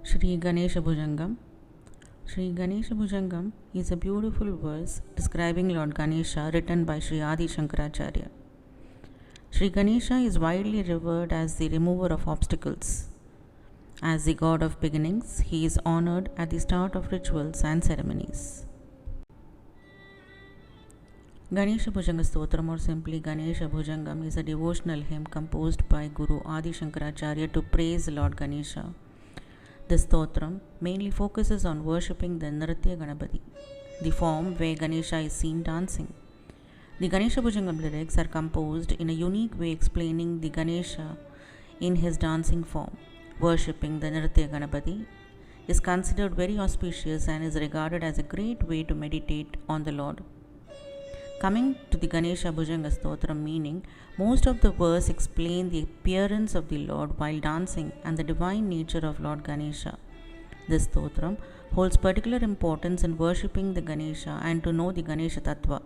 Shri Ganesha Bhunjangam. Shri Ganesha Bhunjangam is a beautiful verse describing Lord Ganesha written by Sri Adi Shankaracharya. Shri Ganesha is widely revered as the remover of obstacles. As the god of beginnings, he is honored at the start of rituals and ceremonies. Ganesha Bhujanga Stotram, or simply Ganesha Bhujangam, is a devotional hymn composed by Guru Adi Shankaracharya to praise Lord Ganesha. The stotram mainly focuses on worshipping the Nritya Ganapati, the form where Ganesha is seen dancing. The Ganesha Bhujangam lyrics are composed in a unique way explaining the Ganesha in his dancing form. Worshipping the Nritya Ganapati is considered very auspicious and is regarded as a great way to meditate on the Lord. Coming to the Ganesha Bhujanga Stotram meaning, most of the verse explain the appearance of the Lord while dancing and the divine nature of Lord Ganesha. This Stotram holds particular importance in worshipping the Ganesha and to know the Ganesha Tattva.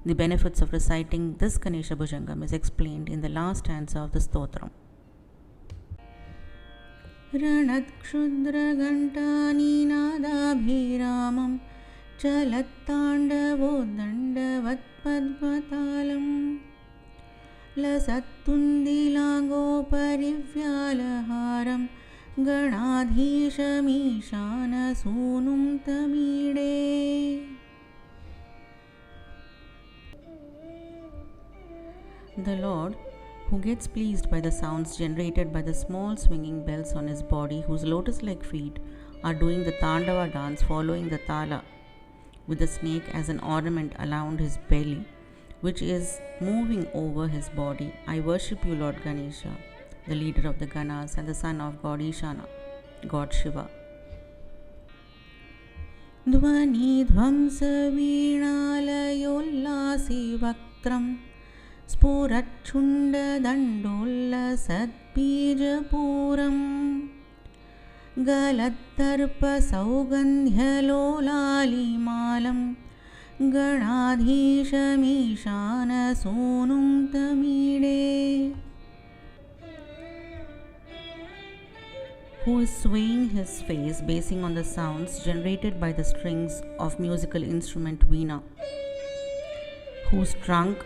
The benefits of reciting this Ganesha Bhujangam is explained in the last stanza of the Stotram. Ranatkshudragantaninaadabhiramam चलत्ताण्डवोद्दण्डवत्पद्मतालम् लसत्तुन्दिलाङ्गोपरिव्यालहारं गणाधीशमीशानसूनुं तमीडे. The Lord, who gets pleased by the sounds generated by the small swinging bells on his body, whose lotus-like feet are doing the Tandava dance following the Tala, with the snake as an ornament around his belly, which is moving over his body. I worship you, Lord Ganesha, the leader of the Ganas and the son of God Ishana, God Shiva. Dvani dhvamsa veenalayollasi vaktram spurachunda dandolla sadbijapuram गलत्तर्पसौगन्ध्यलोलालिमालं गणाधीशमीशानसूनुं तमीडे. Who is swaying his face basing on the sounds generated by the strings of musical instrument Veena, whose trunk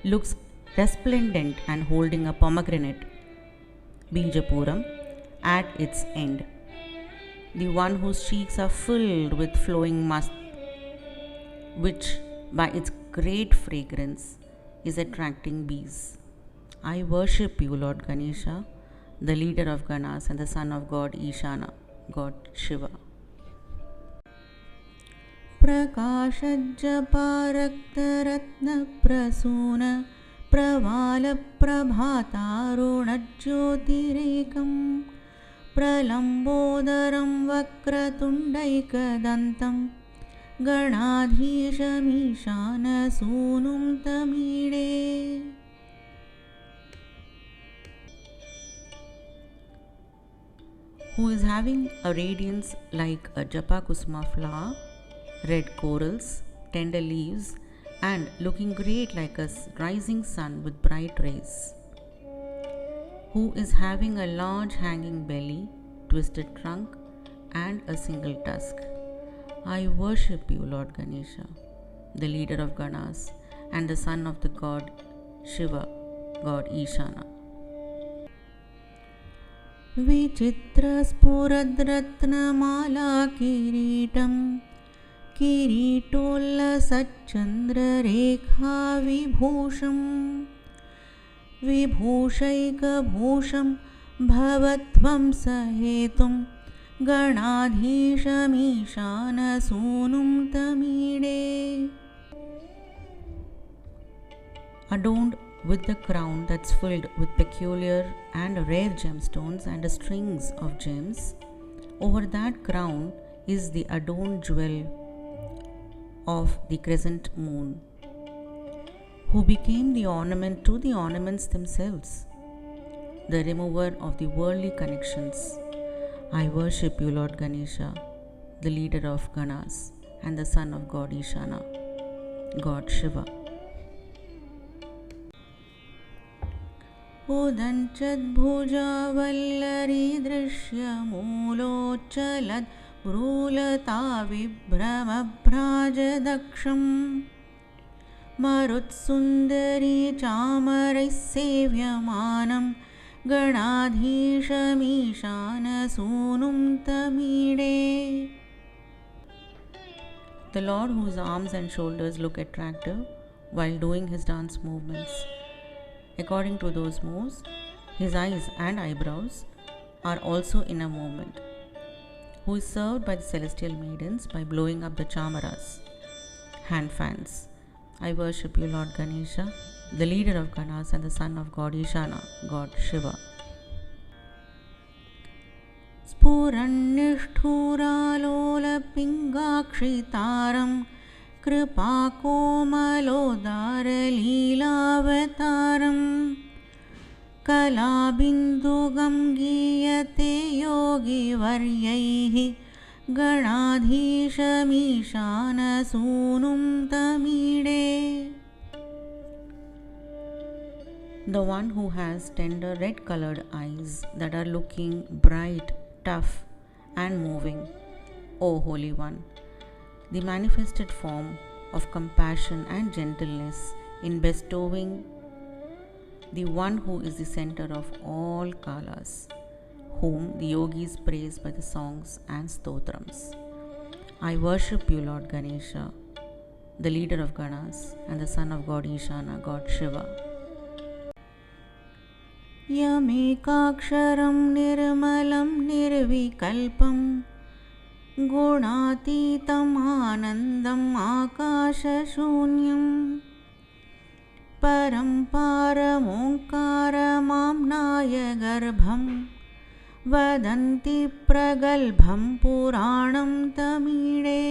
looks resplendent and holding a pomegranate, Bijapuram, at its end. The one whose cheeks are filled with flowing musk, which by its great fragrance is attracting bees. I worship you, Lord Ganesha, the leader of Ganas and the son of God Ishana, God Shiva. Prakashajjaparaktaratnaprasuna pravala prabhataruणज्योतिरेकम् प्रलम्बोदरं वक्रतुण्डैकदन्तं गणाधीशमीशानसूनुं तमीडे. Who is having a radiance like a japa kusma flower, red corals, tender leaves, and looking great like a rising sun with bright rays. Who is having a large hanging belly, twisted trunk, and a single tusk. I worship you, Lord Ganesha, the leader of Ganas and the son of the god Shiva, God Ishana. Vichitra spuradratnamala kiritam kiritolla satchandra rekha vibhusham विभूषैकभूषं भवत्वं सहेतुं गणाधीशमीशानसूनुं तमीडे. Adorned with the crown that's filled with peculiar and rare gemstones and strings of gems, over that crown is the adorned jewel of the crescent moon, who became the ornament to the ornaments themselves, the remover of the worldly connections. I worship you, Lord Ganesha, the leader of Ganas and the son of God Ishana, God Shiva. उदञ्चद्भुजावल्लरीदृश्यमूलोच्चलद् भ्रूलताविभ्रमभ्राजदक्षम् मरुत्सुन्दरी चामरैः सेव्यमानं गणाधीशमीशानसूनुं तमीडे. The Lord, whose arms and shoulders look attractive while doing his dance movements. According to those moves, his eyes and eyebrows are also in a movement, who is served by the celestial maidens by blowing up the chamaras, hand fans. I worship you, Lord Ganesha, the leader of Ganas and the son of God Ishana, God Shiva. स्फुरन्निष्ठुरालोलपिङ्गाक्षितारं कृपाकोमलोदारलीलावतारं कलाबिन्दुगं गीयते योगिवर्यैः गणाधीशमीशानसूनुं तमीडे. The one who has tender red-colored eyes that are looking bright, tough and moving, O Holy One, the manifested form of compassion and gentleness in bestowing, the one who is the center of all kalas, whom the yogis praise by the songs and stotrams. I worship you, Lord Ganesha, the leader of Ganas and the son of God Ishana, God Shiva. यमेकाक्षरं निर्मलं निर्विकल्पं गुणातीतम् आनन्दम् आकाशशून्यं परं पारमोङ्कारमाम्नाय गर्भं वदन्ति प्रगल्भं पुराणं तमीडे.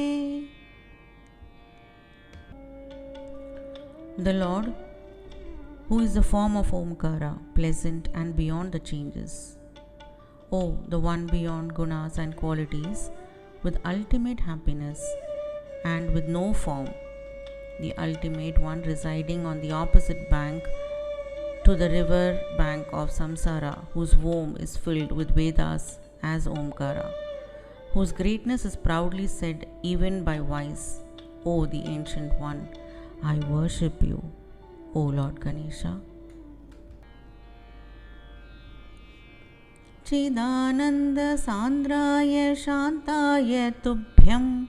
The Lord, who is the form of Omkara, pleasant and beyond the changes. O, the one beyond gunas and qualities, with ultimate happiness and with no form, the ultimate one residing on the opposite bank to the river bank of Samsara, whose womb is filled with Vedas as Omkara, whose greatness is proudly said even by wise. O, the ancient one, I worship you, O Lord Ganesha. Chidananda Sandraya Shantaya Tubhyam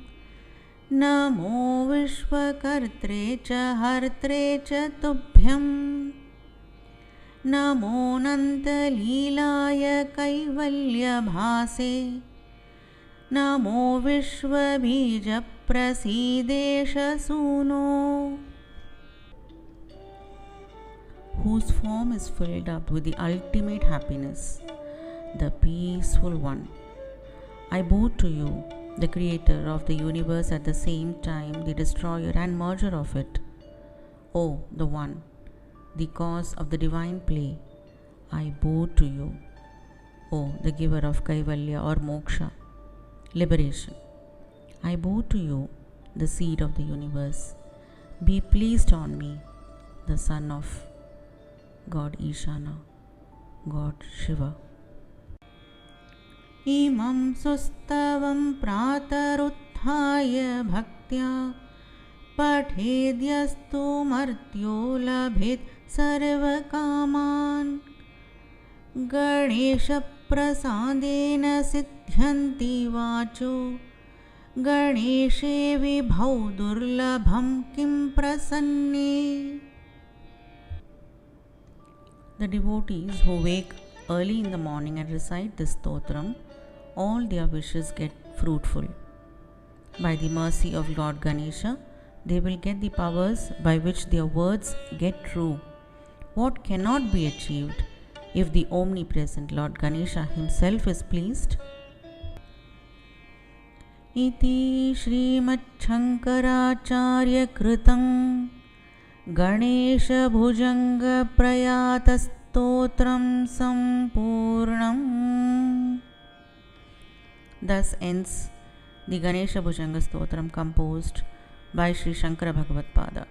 Namo Vishwakartre Cha Hartre Cha Tubhyam Namo Nanta Leelaya Kaivalya Bhase Namo Vishwabija Prasidesha Suno, whose form is filled up with the ultimate happiness, the peaceful one. I bow to you, the creator of the universe, at the same time the destroyer and merger of it. O, the one, the cause of the divine play, I bow to you. O, the giver of Kaivalya or Moksha, liberation, I bow to you, the seed of the universe. Be pleased on me, the son of God Ishana, God Shiva. Imam sustavam pratarutthaya bhaktya pathedyastu martyo labhet sarvakaman Ganesha prasadena siddhyanti vacho Ganeshe vibhau durlabham kim prasanne. The devotees who wake early in the morning and recite this stotram, all their wishes get fruitful. By the mercy of Lord Ganesha, they will get the powers by which their words get true. What cannot be achieved if the omnipresent Lord Ganesha himself is pleased? Iti Srimad-Shankaracharya Kritam Ganesha Bhunjanga Prayatastotram Sampurnam. Thus ends the Ganesha Bhunjanga Stotram composed by Sri Shankara Bhagavad Pada.